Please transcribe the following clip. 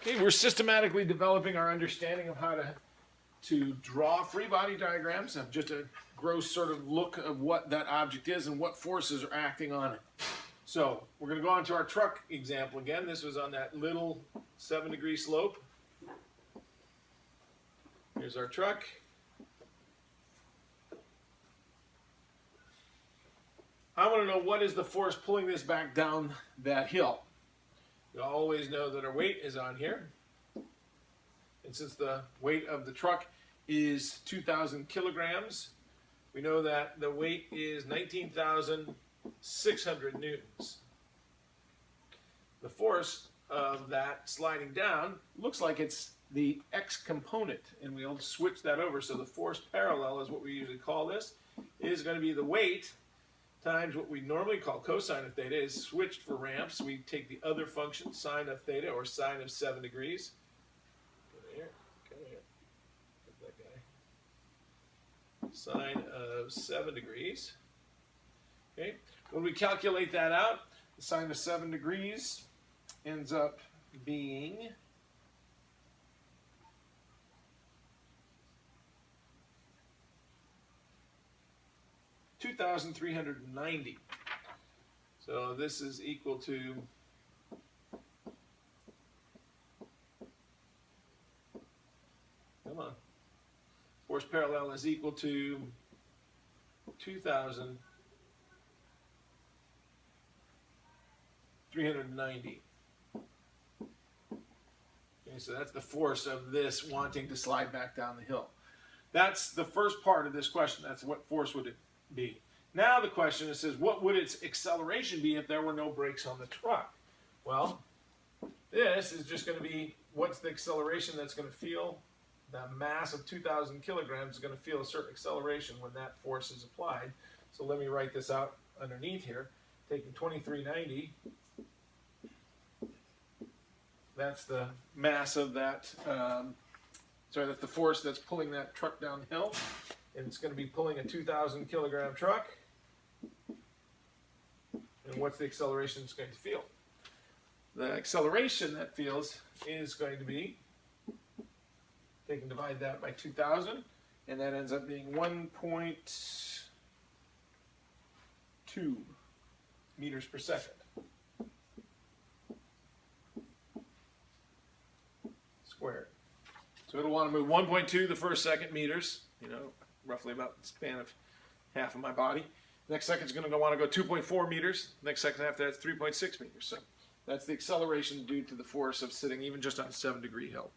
Okay, we're systematically developing our understanding of how to draw free body diagrams of just a gross sort of look of what that object is and what forces are acting on it. So we're going to go on to our truck example again. This was on that little 7-degree slope. Here's our truck. I want to know what is the force pulling this back down that hill. You always know that our weight is on here. And since the weight of the truck is 2,000 kilograms, we know that the weight is 19,600 newtons. The force of that sliding down looks like it's the X component, and we'll switch that over. So the force parallel is what we usually call this, is going to be the weight times what we normally call cosine of theta is switched for ramps. We take the other function, sine of theta, or sine of 7 degrees. Come here. Get that guy. Sine of 7 degrees. Okay. When we calculate that out, the sine of 7 degrees ends up being 2,390. So this is equal to force parallel is equal to 2,390. Okay, so that's the force of this wanting to slide back down the hill. That's the first part of this question. That's what force would it be. Now the question is, what would its acceleration be if there were no brakes on the truck? Well, this is just going to be, what's the acceleration that's going to feel? That mass of 2,000 kilograms is going to feel a certain acceleration when that force is applied. So let me write this out underneath here. Taking 2390, that's the mass of that, that's the force that's pulling that truck downhill. And it's going to be pulling a 2,000 kilogram truck. And what's the acceleration it's going to feel? The acceleration that feels is going to be, take and divide that by 2,000, and that ends up being 1.2 meters per second. Squared. So it'll want to move 1.2 the first second meters, roughly about the span of half of my body. Next second is going to want to go 2.4 meters. Next second after that's 3.6 meters. So that's the acceleration due to the force of sitting even just on a 7-degree hill.